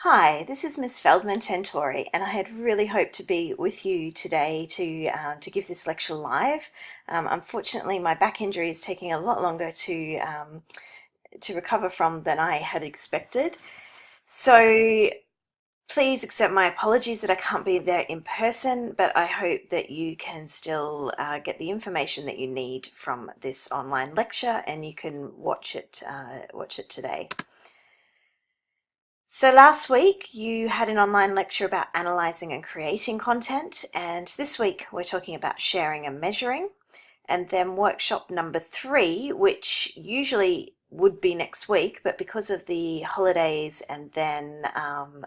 Hi, this is Miss Feldman Tentori, and I had really hoped to be with you today to give this lecture live. Unfortunately, my back injury is taking a lot longer to recover from than I had expected. So please accept my apologies that I can't be there in person, but I hope that you can still get the information that you need from this online lecture, and you can watch it today. So last week you had an online lecture about analyzing and creating content, and this week we're talking about sharing and measuring. And then workshop number 3, which usually would be next week, but because of the holidays and then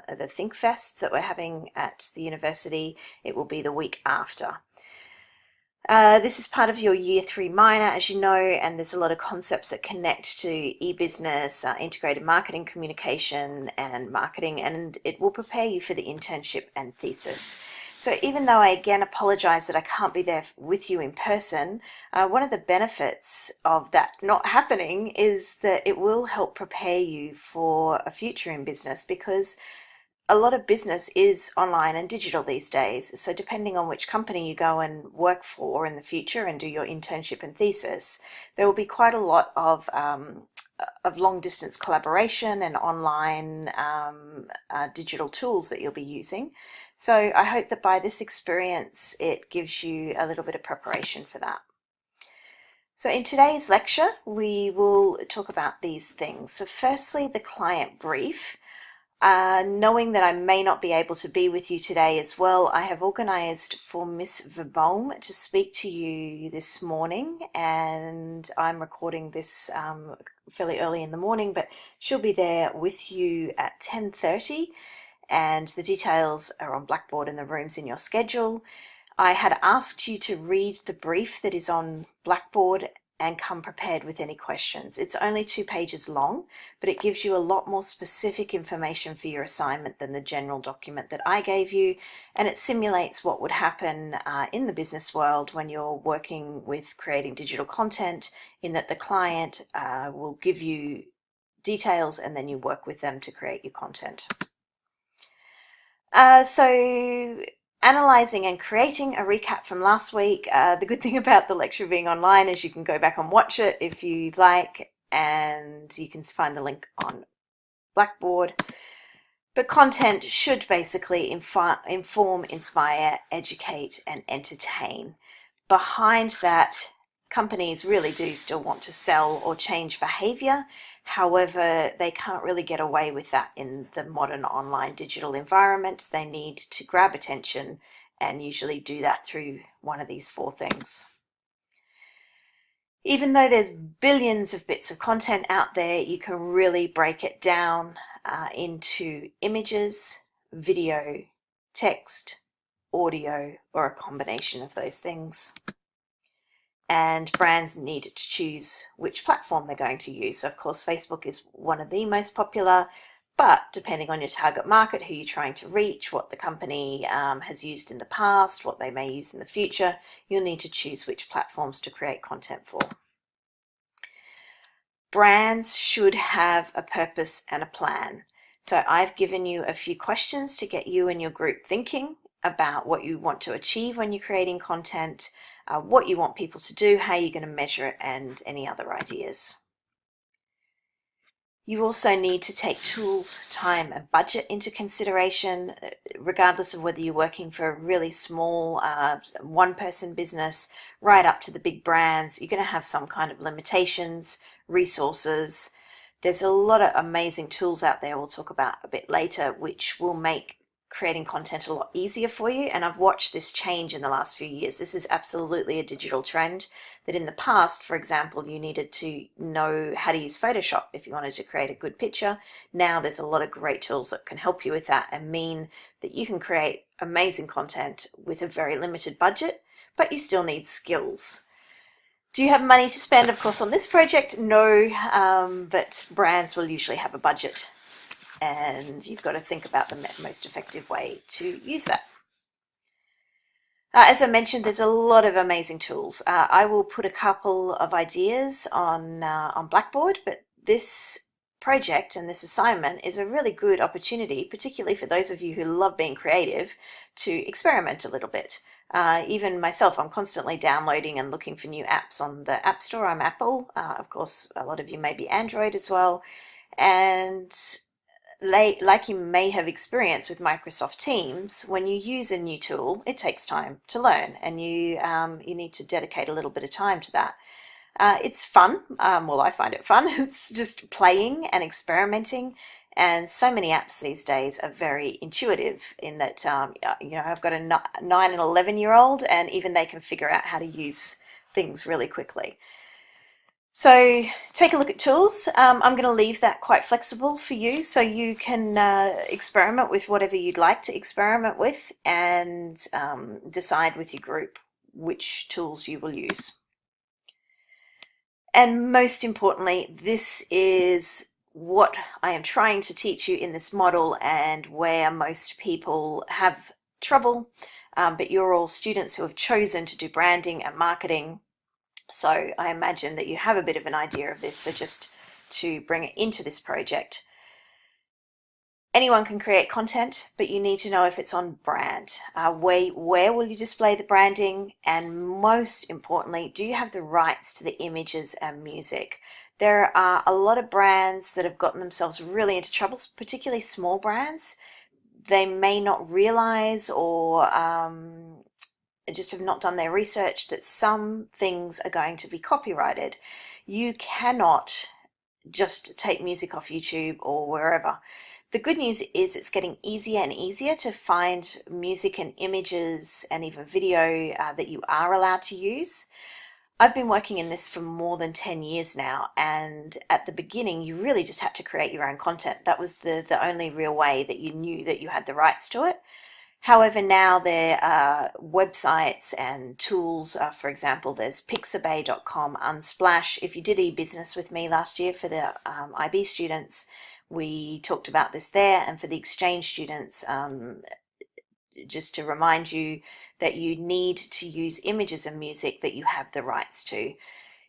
the Think Fest that we're having at the university, it will be the week after. This is part of your Year 3 minor, as you know, and there's a lot of concepts that connect to e-business, integrated marketing, communication, and marketing, and it will prepare you for the internship and thesis. So even though I again apologize that I can't be there with you in person, one of the benefits of that not happening is that it will help prepare you for a future in business, because a lot of business is online and digital these days. So depending on which company you go and work for in the future and do your internship and thesis, there will be quite a lot of long distance collaboration and online digital tools that you'll be using. So I hope that by this experience, it gives you a little bit of preparation for that. So in today's lecture, we will talk about these things. So firstly, the client brief. Knowing that I may not be able to be with you today as well, I have organised for Miss Verboom to speak to you this morning, and I'm recording this fairly early in the morning, but she'll be there with you at 10:30, and the details are on Blackboard and the rooms in your schedule. I had asked you to read the brief that is on Blackboard and come prepared with any questions. It's only 2 pages long, but it gives you a lot more specific information for your assignment than the general document that I gave you, and it simulates what would happen in the business world when you're working with creating digital content, in that the client will give you details and then you work with them to create your content. So analyzing and creating, a recap from last week. The good thing about the lecture being online is you can go back and watch it if you'd like, and you can find the link on Blackboard. But content should basically inform, inspire, educate, and entertain. Behind that, companies really do still want to sell or change behavior. However, they can't really get away with that in the modern online digital environment. They need to grab attention and usually do that through one of these 4 things. Even though there's billions of bits of content out there, you can really break it down into images, video, text, audio, or a combination of those things. And brands need to choose which platform they're going to use. So of course, Facebook is one of the most popular, but depending on your target market, who you're trying to reach, what the company has used in the past, what they may use in the future, you'll need to choose which platforms to create content for. Brands should have a purpose and a plan. So I've given you a few questions to get you and your group thinking about what you want to achieve when you're creating content, what you want people to do, how you're going to measure it, and any other ideas. You also need to take tools, time, and budget into consideration, regardless of whether you're working for a really small one-person business right up to the big brands. You're going to have some kind of limitations, resources. There's a lot of amazing tools out there we'll talk about a bit later, which will make creating content a lot easier for you. And I've watched this change in the last few years. This is absolutely a digital trend that in the past, for example, you needed to know how to use Photoshop if you wanted to create a good picture. Now there's a lot of great tools that can help you with that and mean that you can create amazing content with a very limited budget, but you still need skills. Do you have money to spend, of course, on this project? No, but brands will usually have a budget, and you've got to think about the most effective way to use that. As I mentioned, there's a lot of amazing tools. I will put a couple of ideas on Blackboard, but this project and this assignment is a really good opportunity, particularly for those of you who love being creative, to experiment a little bit. Even myself, I'm constantly downloading and looking for new apps on the App Store. I'm Apple. Of course, a lot of you may be Android as well. And like you may have experienced with Microsoft Teams, when you use a new tool, it takes time to learn, and you need to dedicate a little bit of time to that. It's fun. Well, I find it fun. It's just playing and experimenting. And so many apps these days are very intuitive in that, I've got a 9 and 11-year-old, and even they can figure out how to use things really quickly. So take a look at tools. I'm going to leave that quite flexible for you, so you can experiment with whatever you'd like to experiment with, and decide with your group which tools you will use. And most importantly, this is what I am trying to teach you in this model, and where most people have trouble, but you're all students who have chosen to do branding and marketing. So I imagine that you have a bit of an idea of this. So just to bring it into this project, anyone can create content, but you need to know if it's on brand. Where will you display the branding? And most importantly, do you have the rights to the images and music? There are a lot of brands that have gotten themselves really into trouble, particularly small brands. They may not realize, or just have not done their research, that some things are going to be copyrighted. You cannot just take music off YouTube or wherever. The good news is it's getting easier and easier to find music and images and even video that you are allowed to use. I've been working in this for more than 10 years now, and at the beginning you really just had to create your own content. That was the only real way that you knew that you had the rights to it. However, now there are websites and tools. For example, there's Pixabay.com, Unsplash. If you did e-business with me last year for the IB students, we talked about this there. And for the exchange students, just to remind you that you need to use images and music that you have the rights to.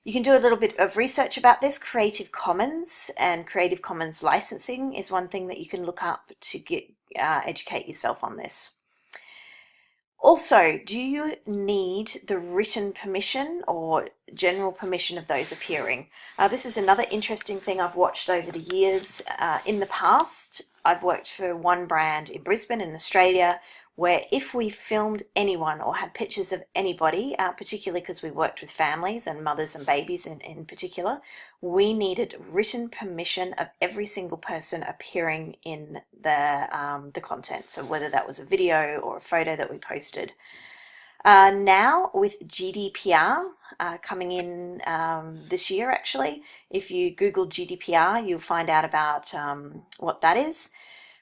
You can do a little bit of research about this. Creative Commons and Creative Commons licensing is one thing that you can look up to educate yourself on this. Also, do you need the written permission or general permission of those appearing? This is another interesting thing I've watched over the years. In the past, I've worked for one brand in Brisbane in Australia, where if we filmed anyone or had pictures of anybody, particularly because we worked with families and mothers and babies in particular, we needed written permission of every single person appearing in the content. So whether that was a video or a photo that we posted. Now with GDPR coming in this year, actually, if you Google GDPR, you'll find out about what that is.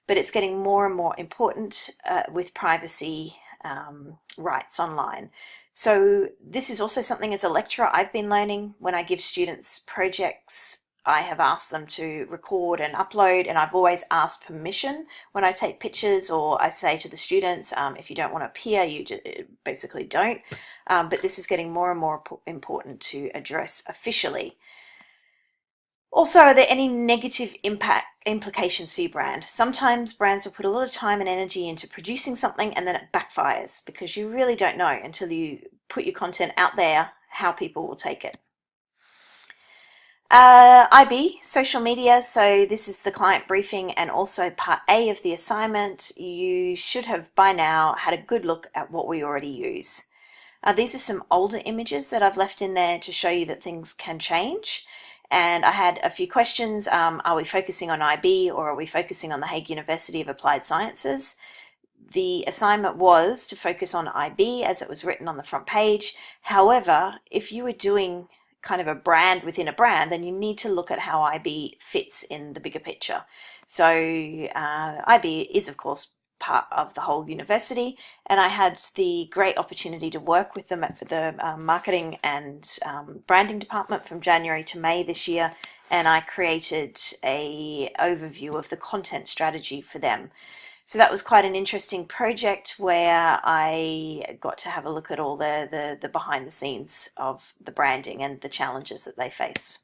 But it's getting more and more important with privacy rights online. So this is also something as a lecturer I've been learning. When I give students projects, I have asked them to record and upload, and I've always asked permission when I take pictures, or I say to the students, if you don't want to appear, you basically don't. But this is getting more and more important to address officially. Also, are there any negative implications for your brand? Sometimes brands will put a lot of time and energy into producing something, and then it backfires because you really don't know until you put your content out there how people will take it. IB, social media. So this is the client briefing and also part A of the assignment. You should have by now had a good look at what we already use. These are some older images that I've left in there to show you that things can change. And I had a few questions. Are we focusing on IB, or are we focusing on the Hague University of Applied Sciences? The assignment was to focus on IB as it was written on the front page. However, if you were doing kind of a brand within a brand, then you need to look at how IB fits in the bigger picture. So IB is, of course, part of the whole university, and I had the great opportunity to work with them for the marketing and branding department from January to May this year, and I created a overview of the content strategy for them. So that was quite an interesting project where I got to have a look at all the behind the scenes of the branding and the challenges that they face.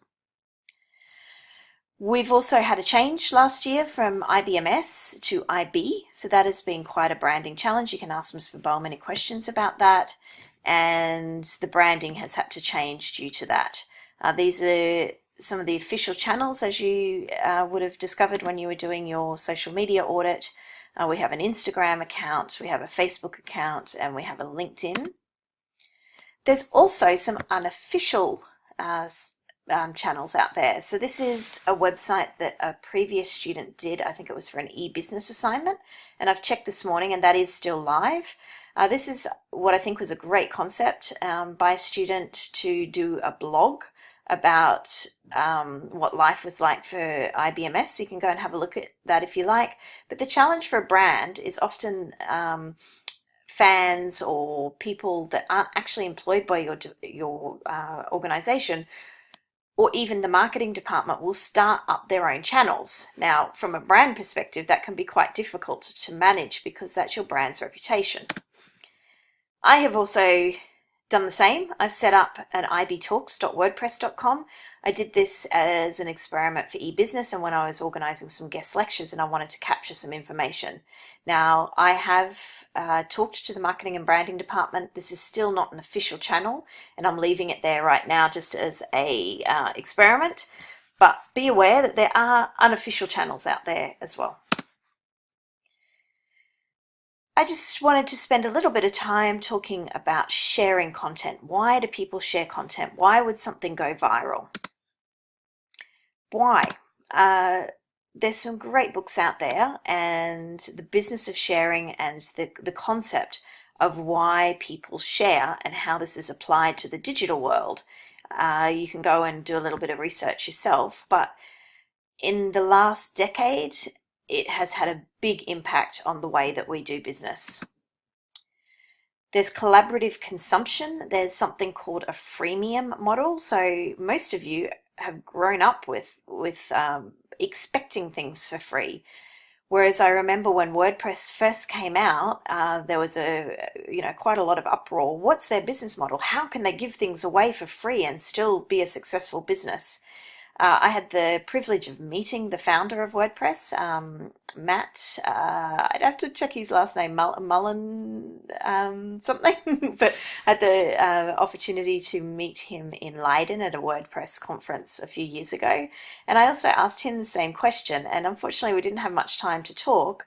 We've also had a change last year from IBMS to IB, so that has been quite a branding challenge. You can ask Ms. Verboom any questions about that, and the branding has had to change due to that. These are some of the official channels, as you would have discovered when you were doing your social media audit. We have an Instagram account, we have a Facebook account, and we have a LinkedIn. There's also some unofficial channels out there. So this is a website that a previous student did. I think it was for an e-business assignment, and I've checked this morning and that is still live. This is what I think was a great concept by a student to do a blog about what life was like for IBMS. So you can go and have a look at that if you like. But the challenge for a brand is often fans or people that aren't actually employed by your organization, or even the marketing department, will start up their own channels. Now, from a brand perspective, that can be quite difficult to manage because that's your brand's reputation. I have also done the same. I've set up an ibtalks.wordpress.com. I did this as an experiment for eBusiness and when I was organizing some guest lectures and I wanted to capture some information. Now, I have talked to the marketing and branding department. This is still not an official channel and I'm leaving it there right now just as a experiment, but be aware that there are unofficial channels out there as well. I just wanted to spend a little bit of time talking about sharing content. Why do people share content? Why would something go viral? Why? There's some great books out there, and the business of sharing and the concept of why people share and how this is applied to the digital world. You can go and do a little bit of research yourself, but in the last decade, it has had a big impact on the way that we do business. There's collaborative consumption. There's something called a freemium model. So most of you have grown up with expecting things for free. Whereas I remember when WordPress first came out, there was quite a lot of uproar. What's their business model? How can they give things away for free and still be a successful business? I had the privilege of meeting the founder of WordPress, Matt. I'd have to check his last name, Mullen something, but I had the opportunity to meet him in Leiden at a WordPress conference a few years ago. And I also asked him the same question, and unfortunately we didn't have much time to talk,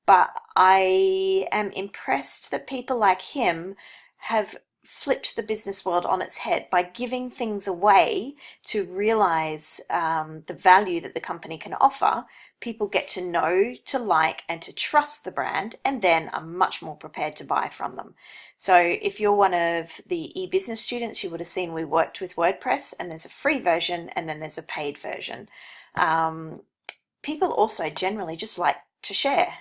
but I am impressed that people like him have flipped the business world on its head by giving things away to realize the value that the company can offer. People get to know, to like, and to trust the brand, and then are much more prepared to buy from them. So if you're one of the eBusiness students, you would have seen we worked with WordPress, and there's a free version and then there's a paid version. People also generally just like to share.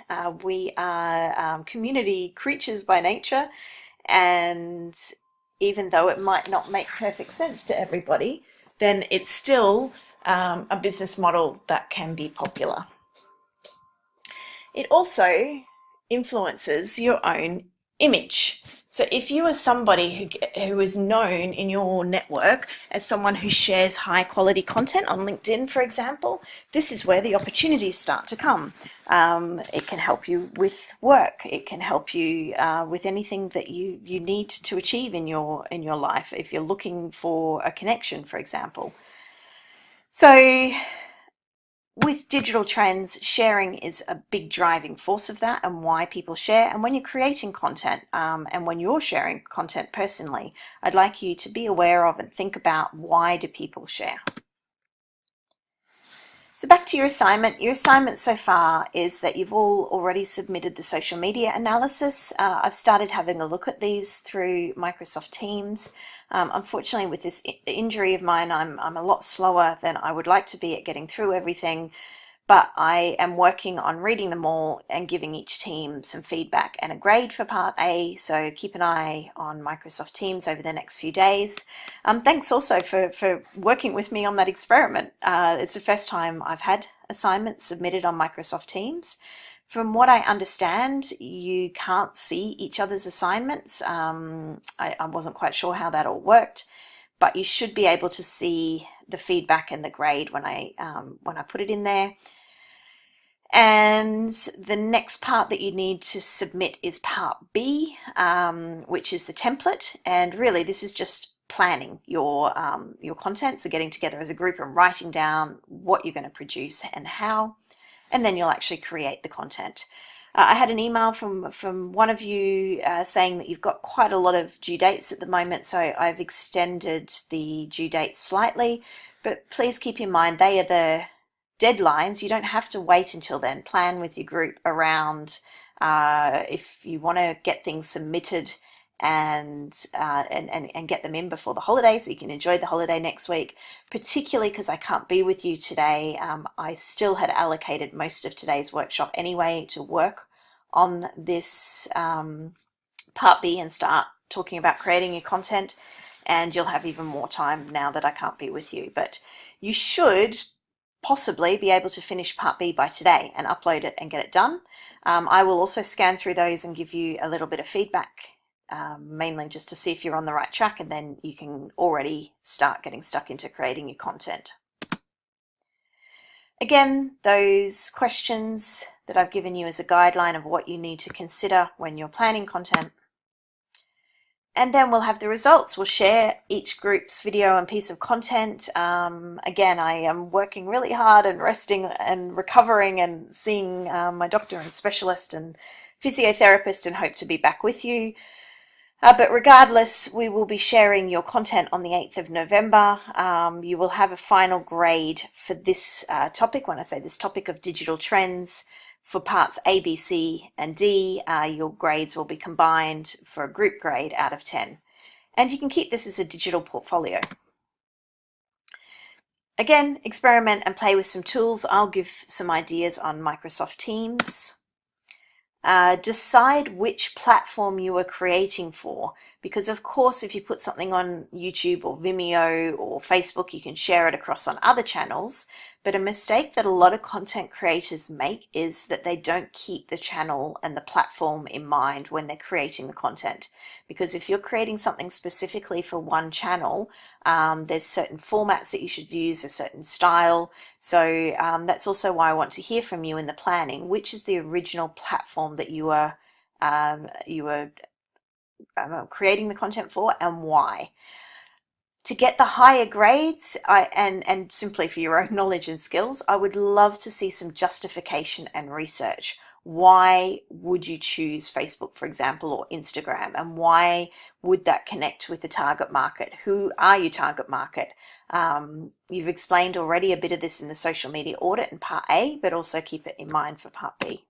We are community creatures by nature, and even though it might not make perfect sense to everybody, then it's still a business model that can be popular. It also influences your own image. So if you are somebody who is known in your network as someone who shares high quality content on LinkedIn, for example, this is where the opportunities start to come. It can help you with work. It can help you with anything that you need to achieve in your life, if you're looking for a connection, for example. So with digital trends, sharing is a big driving force of that and why people share. And when you're creating content and when you're sharing content personally, I'd like you to be aware of and think about, why do people share? So back to your assignment. Your assignment so far is that you've all already submitted the social media analysis. I've started having a look at these through Microsoft Teams. Unfortunately, with this injury of mine, I'm a lot slower than I would like to be at getting through everything, but I am working on reading them all and giving each team some feedback and a grade for part A, so keep an eye on Microsoft Teams over the next few days. Thanks also for working with me on that experiment. It's the first time I've had assignments submitted on Microsoft Teams. From what I understand, you can't see each other's assignments. I wasn't quite sure how that all worked, but you should be able to see the feedback and the grade when I put it in there. And the next part that you need to submit is part B, which is the template. And really this is just planning your content, so getting together as a group and writing down what you're going to produce and how, and then you'll actually create the content. I had an email from one of you saying that you've got quite a lot of due dates at the moment, so I've extended the due dates slightly, but please keep in mind they are the deadlines. You don't have to wait until then. Plan with your group around if you want to get things submitted and get them in before the holiday so you can enjoy the holiday next week, particularly because I can't be with you today. I still had allocated most of today's workshop anyway to work on this part B and start talking about creating your content, and you'll have even more time now that I can't be with you. But you should possibly be able to finish part B by today and upload it and get it done. I will also scan through those and give you a little bit of feedback, mainly just to see if you're on the right track, and then you can already start getting stuck into creating your content. Again, those questions that I've given you as a guideline of what you need to consider when you're planning content. And then we'll have the results. We'll share each group's video and piece of content. Again, I am working really hard and resting and recovering and seeing my doctor and specialist and physiotherapist, and hope to be back with you. But regardless, we will be sharing your content on the 8th of November. You will have a final grade for this topic. When I say this topic of digital trends, for parts A, B, C, and D, your grades will be combined for a group grade out of 10. And you can keep this as a digital portfolio. Again, experiment and play with some tools. I'll give some ideas on Microsoft Teams. Decide which platform you are creating for, because of course if you put something on YouTube or Vimeo or Facebook, you can share it across on other channels. But a mistake that a lot of content creators make is that they don't keep the channel and the platform in mind when they're creating the content. Because if you're creating something specifically for one channel, there's certain formats that you should use, a certain style. So that's also why I want to hear from you in the planning. Which is the original platform that you are creating the content for, and why? To get the higher grades, and simply for your own knowledge and skills, I would love to see some justification and research. Why would you choose Facebook, for example, or Instagram? And why would that connect with the target market? Who are your target market? You've explained already a bit of this in the social media audit in part A, but also keep it in mind for part B.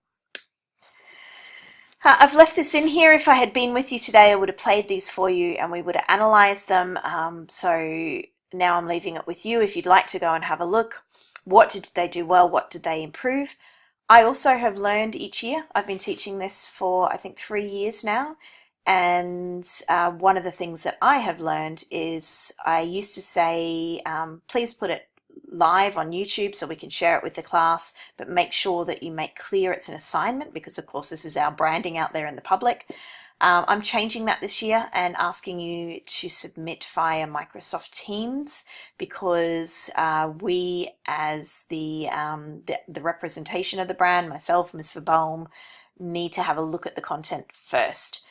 I've left this in here. If I had been with you today, I would have played these for you and we would have analysed them. So now I'm leaving it with you. If you'd like to go and have a look, what did they do well? What did they improve? I also have learned each year. I've been teaching this for, I think, 3 years now. And one of the things that I have learned is I used to say, please put it live on YouTube so we can share it with the class, but make sure that you make clear it's an assignment, because of course this is our branding out there in the public. I'm changing that this year and asking you to submit via Microsoft Teams, because we, as the representation of the brand, myself, Ms. Verboom, need to have a look at the content first.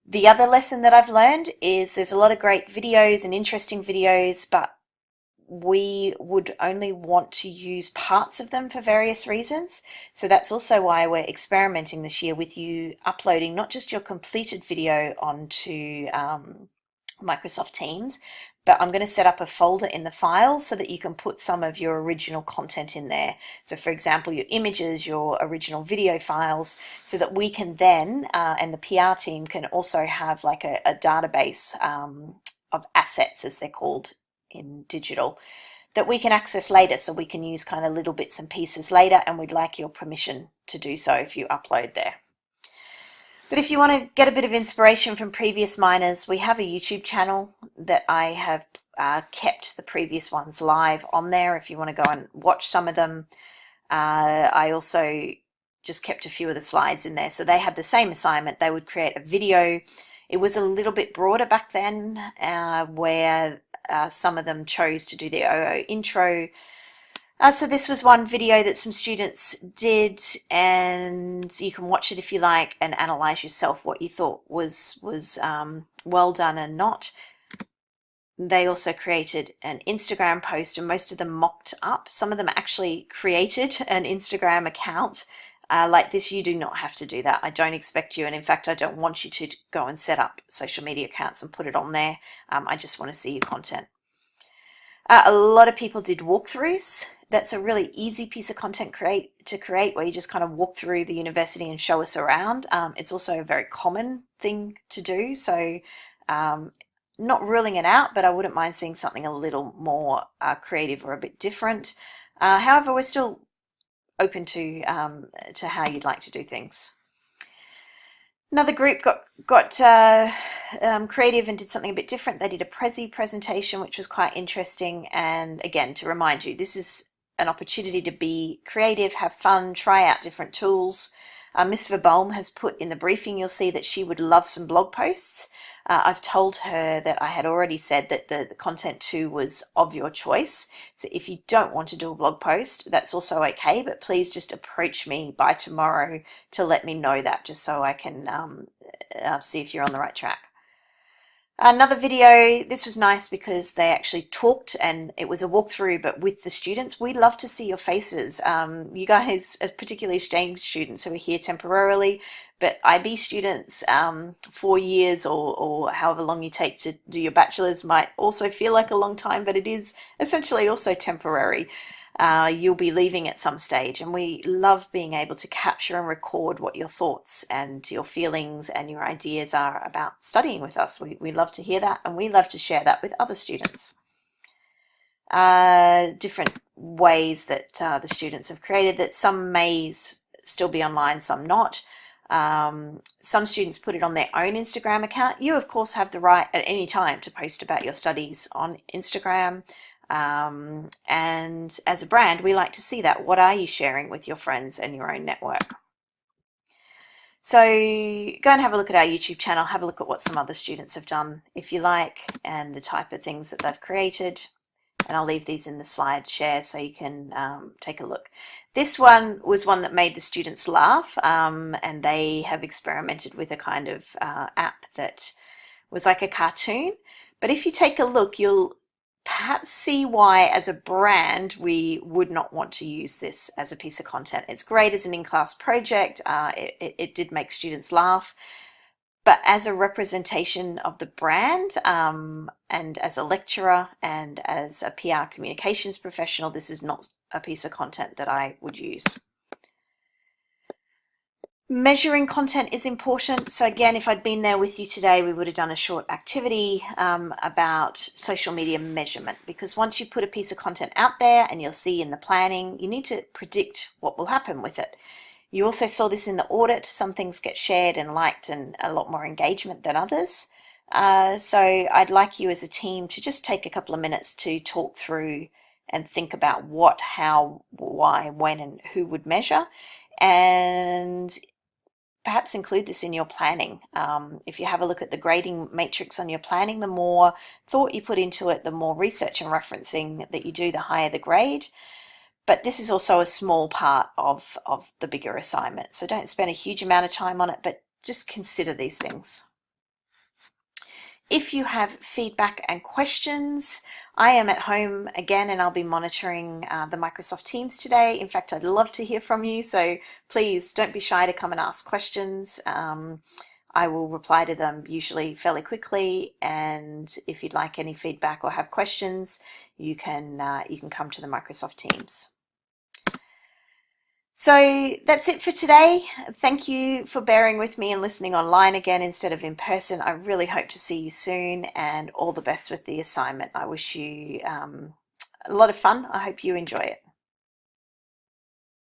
The other lesson that I've learned is there's a lot of great videos and interesting videos, but we would only want to use parts of them for various reasons. So that's also why we're experimenting this year with you uploading not just your completed video onto Microsoft Teams, but I'm going to set up a folder in the files so that you can put some of your original content in there. So for example, your images, your original video files, so that we can then, and the PR team can also have like a database of assets, as they're called in digital, that we can access later, so we can use kind of little bits and pieces later, and we'd like your permission to do so if you upload there. But if you want to get a bit of inspiration from previous minors, we have a YouTube channel that I have kept the previous ones live on there if you want to go and watch some of them. I also just kept a few of the slides in there. So they had the same assignment. They would create a video. It was a little bit broader back then, where some of them chose to do the OO intro. So this was one video that some students did, and you can watch it if you like and analyze yourself what you thought was well done and not. They also created an Instagram post, and most of them mocked up. Some of them actually created an Instagram account. Like this, you do not have to do that. I don't expect you, and in fact, I don't want you to go and set up social media accounts and put it on there. I just want to see your content. A lot of people did walkthroughs. That's a really easy piece of content to create where you just kind of walk through the university and show us around. It's also a very common thing to do, so not ruling it out, but I wouldn't mind seeing something a little more creative or a bit different. However, we're still open to how you'd like to do things. Another group got creative and did something a bit different. They did a Prezi presentation, which was quite interesting. And again, to remind you, this is an opportunity to be creative, have fun, try out different tools. Miss Verboom has put in the briefing, you'll see that she would love some blog posts. I've told her that I had already said that the content too was of your choice. So if you don't want to do a blog post, that's also okay, but please just approach me by tomorrow to let me know that, just so I can see if you're on the right track. Another video, this was nice because they actually talked and it was a walkthrough, but with the students. We love to see your faces. You guys, particularly exchange students who are here temporarily, but IB students, 4 years or however long you take to do your bachelor's might also feel like a long time, but it is essentially also temporary. You'll be leaving at some stage, and we love being able to capture and record what your thoughts and your feelings and your ideas are about studying with us. We love to hear that, and we love to share that with other students. Different ways that the students have created that. Some may still be online, some not. Some students put it on their own Instagram account. You of course have the right at any time to post about your studies on Instagram. And as a brand, we like to see that. What are you sharing with your friends and your own network? So go and have a look at our YouTube channel, have a look at what some other students have done if you like, and the type of things that they've created. And I'll leave these in the slide share so you can take a look. This one was one that made the students laugh, and they have experimented with a kind of app that was like a cartoon. But if you take a look, you'll perhaps see why as a brand we would not want to use this as a piece of content. It's great as an in-class project. It did make students laugh, but as a representation of the brand and as a lecturer and as a PR communications professional, this is not a piece of content that I would use. Measuring content is important. So again, if I'd been there with you today, we would have done a short activity about social media measurement, because once you put a piece of content out there, and you'll see in the planning, you need to predict what will happen with it. You also saw this in the audit. Some things get shared and liked and a lot more engagement than others. So I'd like you as a team to just take a couple of minutes to talk through and think about what, how, why, when, and who would measure, and perhaps include this in your planning. If you have a look at the grading matrix on your planning, the more thought you put into it, the more research and referencing that you do, the higher the grade. But this is also a small part of the bigger assignment. So don't spend a huge amount of time on it, but just consider these things. If you have feedback and questions, I am at home again, and I'll be monitoring the Microsoft Teams today. In fact, I'd love to hear from you, so please don't be shy to come and ask questions. I will reply to them usually fairly quickly, and if you'd like any feedback or have questions, you can come to the Microsoft Teams. So that's it for today. Thank you for bearing with me and listening online again instead of in person. I really hope to see you soon, and all the best with the assignment. I wish you a lot of fun. I hope you enjoy it.